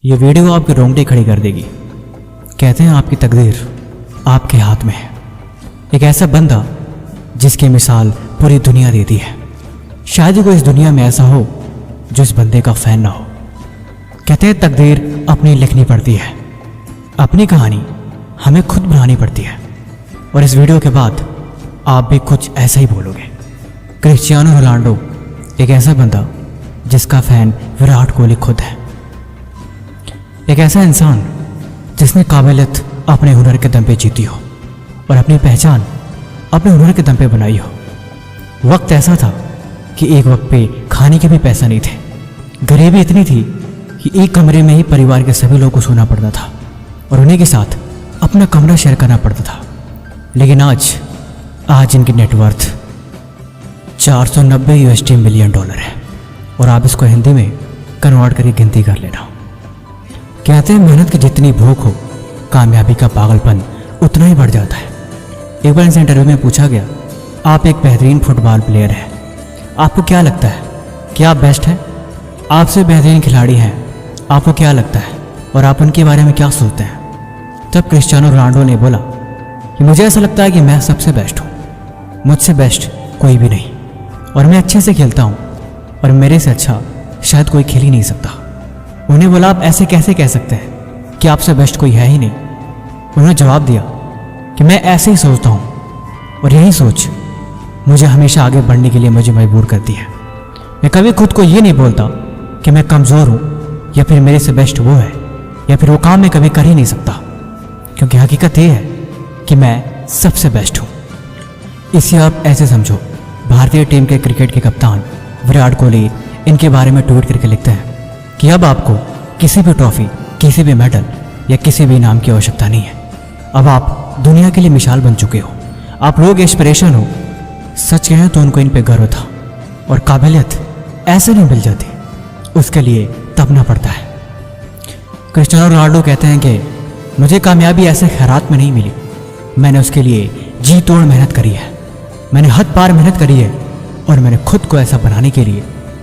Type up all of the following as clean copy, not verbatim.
ये वीडियो आपके रोंगटे खड़ी कर देगी। कहते हैं आपकी तकदीर आपके हाथ में है। एक ऐसा बंदा जिसकी मिसाल पूरी दुनिया देती है। शायद ही कोई इस दुनिया में ऐसा हो जो इस बंदे का फैन ना हो। कहते हैं तकदीर अपनी लिखनी पड़ती है, अपनी कहानी हमें खुद बनानी पड़ती है। और इस वीडियो के बाद आप भी कुछ ऐसा ही बोलोगे। क्रिस्टियानो रोनाल्डो एक ऐसा बंदा जिसका फैन विराट कोहली खुद है। एक ऐसा इंसान जिसने काबिलियत अपने हुनर के दम पे जीती हो और अपनी पहचान अपने हुनर के दम पे बनाई हो। वक्त ऐसा था कि एक वक्त पे खाने के भी पैसा नहीं थे। गरीबी इतनी थी कि एक कमरे में ही परिवार के सभी लोगों को सोना पड़ता था और उन्हीं के साथ अपना कमरा शेयर करना पड़ता था। लेकिन आज इनकी नेटवर्थ 490 USD मिलियन डॉलर है। और आप इसको हिंदी में कन्वर्ट करके गिनती कर लेना। कहते हैं मेहनत की जितनी भूख हो, कामयाबी का पागलपन उतना ही बढ़ जाता है। एक बार इनसे इंटरव्यू में पूछा गया, आप एक बेहतरीन फुटबॉल प्लेयर हैं, आपको क्या लगता है कि आप बेस्ट हैं? आपसे बेहतरीन खिलाड़ी हैं, आपको क्या लगता है और आप उनके बारे में क्या सोचते हैं? तब क्रिस्टियानो रोनाल्डो ने बोला कि मुझे ऐसा लगता है कि मैं सबसे बेस्ट हूँ, मुझसे बेस्ट कोई भी नहीं, और मैं अच्छे से खेलता हूँ और मेरे से अच्छा शायद कोई खेल ही नहीं सकता। उन्हें बोला, आप ऐसे कैसे कह सकते हैं कि आपसे बेस्ट कोई है ही नहीं? उन्होंने जवाब दिया कि मैं ऐसे ही सोचता हूँ और यही सोच मुझे हमेशा आगे बढ़ने के लिए मुझे मजबूर करती है। मैं कभी खुद को ये नहीं बोलता कि मैं कमज़ोर हूँ या फिर मेरे से बेस्ट वो है या फिर वो काम मैं कभी कर ही नहीं सकता, क्योंकि हकीकत ये है कि मैं सबसे बेस्ट हूँ। इसे आप ऐसे समझो, भारतीय टीम के क्रिकेट के कप्तान विराट कोहली इनके बारे में ट्वीट करके लिखते हैं कि अब आपको किसी भी ट्रॉफी, किसी भी मेडल या किसी भी इनाम की आवश्यकता नहीं है। अब आप दुनिया के लिए मिसाल बन चुके हो, आप लोग इंस्पिरेशन हो। सच कहें तो उनको इन पे गर्व था और काबिलियत ऐसे नहीं मिल जाती, उसके लिए तपना पड़ता है। क्रिस्टियानो रोनाल्डो कहते हैं कि मुझे कामयाबी ऐसे खैरात में नहीं मिली, मैंने उसके लिए जी तोड़ मेहनत करी है, मैंने हद पार मेहनत करी है और मैंने खुद को ऐसा बनाने के लिए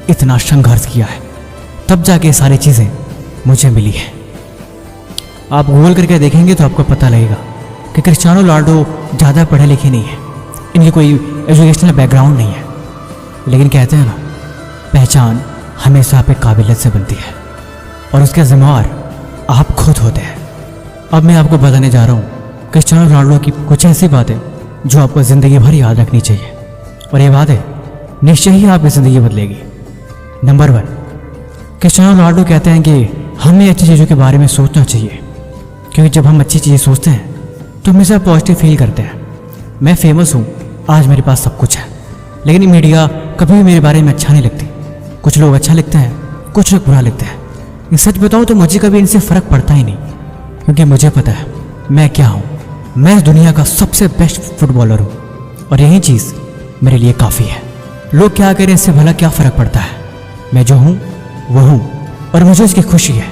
इतना संघर्ष किया है, तब जाके सारी चीज़ें मुझे मिली है। आप गूगल करके देखेंगे तो आपको पता लगेगा कि क्रिस्टियानो रोनाल्डो ज़्यादा पढ़े लिखे नहीं है, इनकी कोई एजुकेशनल बैकग्राउंड नहीं है। लेकिन कहते हैं ना, पहचान हमेशा आप एक काबिलियत से बनती है और उसके जिम्मेवार आप खुद होते हैं। अब मैं आपको बताने जा रहा हूँ क्रिस्टियानो रोनाल्डो की कुछ ऐसी बातें जो आपको ज़िंदगी भर याद रखनी चाहिए और ये बातें निश्चय ही आपकी ज़िंदगी बदलेगी। नंबर 1, क्रिस्टियानो रोनाल्डो कहते हैं कि हमें अच्छी चीज़ों के बारे में सोचना चाहिए, क्योंकि जब हम अच्छी चीज़ें सोचते हैं तो हमेशा पॉजिटिव फील करते हैं। मैं फेमस हूँ, आज मेरे पास सब कुछ है, लेकिन मीडिया कभी भी मेरे बारे में अच्छा नहीं लिखती। कुछ लोग अच्छा लिखते हैं, कुछ लोग बुरा लिखते हैं। ये सच बताऊँ तो मुझे कभी इनसे फ़र्क पड़ता ही नहीं, क्योंकि मुझे पता है मैं क्या हूँ। मैं इस दुनिया का सबसे बेस्ट फुटबॉलर हूँ और यही चीज़ मेरे लिए काफ़ी है। लोग क्या करें, इससे भला क्या फ़र्क पड़ता है? मैं जो हूँ वो हूँ और मुझे इसकी खुशी है।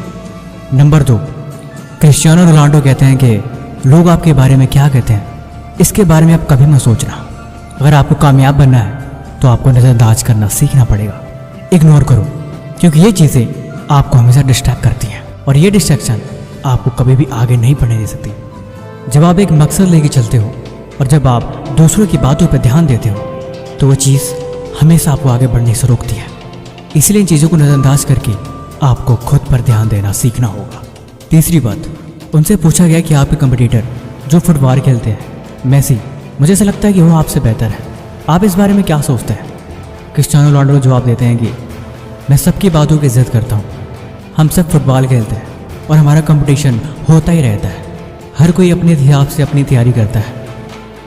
नंबर 2, क्रिस्टियानो रोनाल्डो कहते हैं कि लोग आपके बारे में क्या कहते हैं, इसके बारे में आप कभी मत सोचना। अगर आपको कामयाब बनना है तो आपको नज़रअंदाज करना सीखना पड़ेगा, इग्नोर करो, क्योंकि ये चीज़ें आपको हमेशा डिस्ट्रैक्ट करती हैं और ये डिस्ट्रैक्शन आपको कभी भी आगे नहीं बढ़ने दे सकती। जब आप एक मकसद लेके चलते हो और जब आप दूसरों की बातों पर ध्यान देते हो तो वो चीज़ हमेशा आपको आगे बढ़ने से रोकती है। इसलिए इन चीज़ों को नज़रअंदाज करके आपको खुद पर ध्यान देना सीखना होगा। तीसरी बात, उनसे पूछा गया कि आपके कंपटीटर जो फुटबॉल खेलते हैं, मेसी, मुझे ऐसा लगता है कि वो आपसे बेहतर है, आप इस बारे में क्या सोचते हैं? क्रिस्टियानो रोनाल्डो जवाब देते हैं कि मैं सबकी बातों की इज्जत करता हूँ, हम सब फुटबॉल खेलते हैं और हमारा कंपटीशन होता ही रहता है। हर कोई अपने हिसाब से अपनी तैयारी करता है।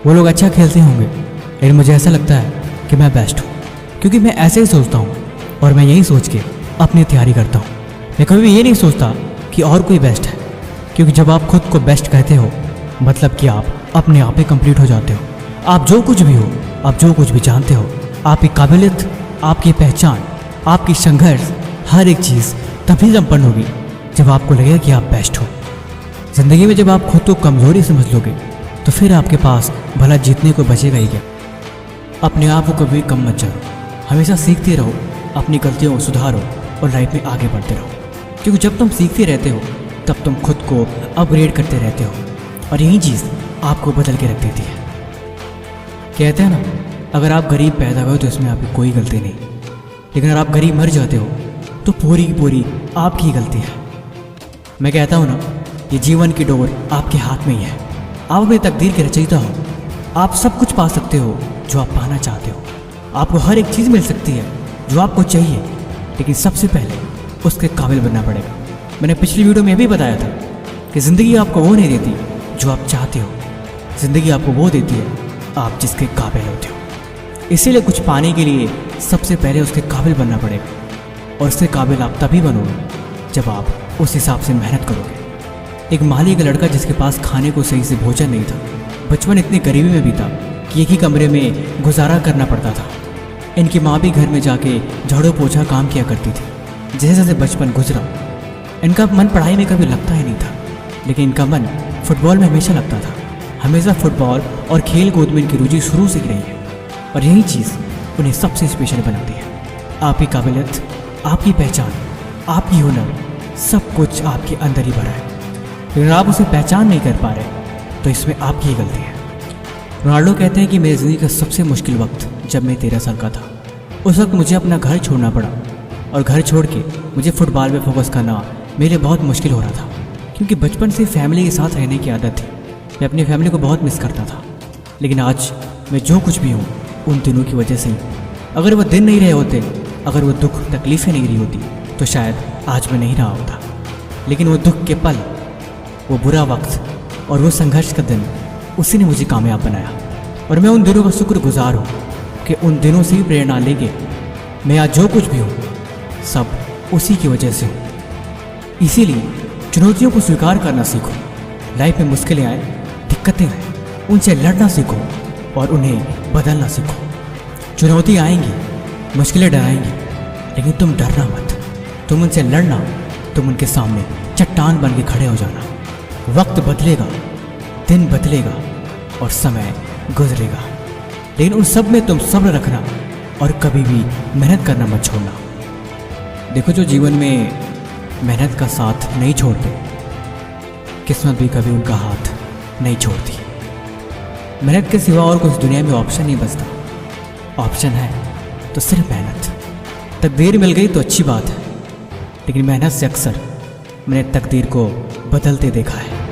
वो लोग अच्छा खेलते होंगे, लेकिन मुझे ऐसा लगता है कि मैं बेस्ट हूँ, क्योंकि मैं ऐसे ही सोचता हूँ और मैं यही सोच के अपनी तैयारी करता हूँ। मैं कभी भी ये नहीं सोचता कि और कोई बेस्ट है, क्योंकि जब आप खुद को बेस्ट कहते हो मतलब कि आप अपने आप ही कंप्लीट हो जाते हो। आप जो कुछ भी हो, आप जो कुछ भी जानते हो, आपकी काबिलियत, आपकी पहचान, आपकी संघर्ष, हर एक चीज़ तभी संपन्न होगी जब आपको लगेगा कि आप बेस्ट हो। ज़िंदगी में जब आप खुद को कमज़ोरी समझ लोगे तो फिर आपके पास भला जीतने को बचेगा ही क्या। अपने आप को कभी कम मत जानो, हमेशा सीखते रहो, अपनी गलतियों को सुधारो और लाइफ में आगे बढ़ते रहो। क्योंकि जब तुम सीखते रहते हो तब तुम खुद को अपग्रेड करते रहते हो, और यही चीज़ आपको बदल के रख देती है। कहते हैं ना, अगर आप गरीब पैदा हुए हो तो इसमें आपकी कोई गलती नहीं, लेकिन अगर आप गरीब मर जाते हो तो पूरी की पूरी आपकी गलती है। मैं कहता हूँ ना, ये जीवन की डोर आपके हाथ में ही है। आप अपनी तकदीर के रचयिता हो। आप सब कुछ पा सकते हो जो आप पाना चाहते हो। आपको हर एक चीज़ मिल सकती है जो आपको चाहिए, लेकिन सबसे पहले उसके काबिल बनना पड़ेगा। मैंने पिछली वीडियो में भी बताया था कि ज़िंदगी आपको वो नहीं देती जो आप चाहते हो, ज़िंदगी आपको वो देती है आप जिसके काबिल होते हो। इसीलिए कुछ पाने के लिए सबसे पहले उसके काबिल बनना पड़ेगा, और उसके काबिल आप तभी बनोगे जब आप उस हिसाब से मेहनत करोगे। एक माली का लड़का जिसके पास खाने को सही से भोजन नहीं था, बचपन इतनी गरीबी में बीता कि एक ही कमरे में गुजारा करना पड़ता था। इनकी माँ भी घर में जाके झाड़ू पोछा काम किया करती थी। जैसे जैसे बचपन गुजरा, इनका मन पढ़ाई में कभी लगता ही नहीं था, लेकिन इनका मन फुटबॉल में हमेशा लगता था। हमेशा फुटबॉल और खेल कूद में इनकी रुचि शुरू से ही रही है, और यही चीज़ उन्हें सबसे स्पेशल बनाती है। आपकी काबिलियत, आपकी पहचान, आपकी हुनर, सब कुछ आपके अंदर ही भरा है, लेकिन आप उसे पहचान नहीं कर पा रहे तो इसमें आपकी ही गलती है। रोनाल्डो कहते हैं कि मेरी ज़िंदगी का सबसे मुश्किल वक्त जब मैं 13 साल का था। उस वक्त मुझे अपना घर छोड़ना पड़ा, और घर छोड़ के मुझे फुटबॉल में फोकस करना मेरे लिए बहुत मुश्किल हो रहा था, क्योंकि बचपन से फैमिली के साथ रहने की आदत थी। मैं अपनी फैमिली को बहुत मिस करता था, लेकिन आज मैं जो कुछ भी हूँ उन दिनों की वजह से ही। अगर वो दिन नहीं रहे होते, अगर वो दुख तकलीफ़ें नहीं रही होती, तो शायद आज मैं नहीं रहा होता। लेकिन वो दुख के पल, वो बुरा वक्त और वो संघर्ष का दिन, उसी ने मुझे कामयाब बनाया। और मैं उन दिनों का शुक्रगुजार हूँ कि उन दिनों से ही प्रेरणा लेके मैं आज जो कुछ भी हूँ सब उसी की वजह से हूँ। इसीलिए चुनौतियों को स्वीकार करना सीखो। लाइफ में मुश्किलें आए, दिक्कतें आए, उनसे लड़ना सीखो और उन्हें बदलना सीखो। चुनौती आएंगी, मुश्किलें डराएंगी, लेकिन तुम डरना मत। तुम उनसे लड़ना, तुम उनके सामने चट्टान बन के खड़े हो जाना। वक्त बदलेगा, दिन बदलेगा और समय गुजरेगा, लेकिन उन सब में तुम सब्र रखना और कभी भी मेहनत करना मत छोड़ना। देखो, जो जीवन में मेहनत का साथ नहीं छोड़ते, किस्मत भी कभी उनका हाथ नहीं छोड़ती। मेहनत के सिवा और कुछ दुनिया में ऑप्शन नहीं बचता। ऑप्शन है तो सिर्फ मेहनत। तकदीर मिल गई तो अच्छी बात है, लेकिन मेहनत से अक्सर मैंने तकदीर को बदलते देखा है।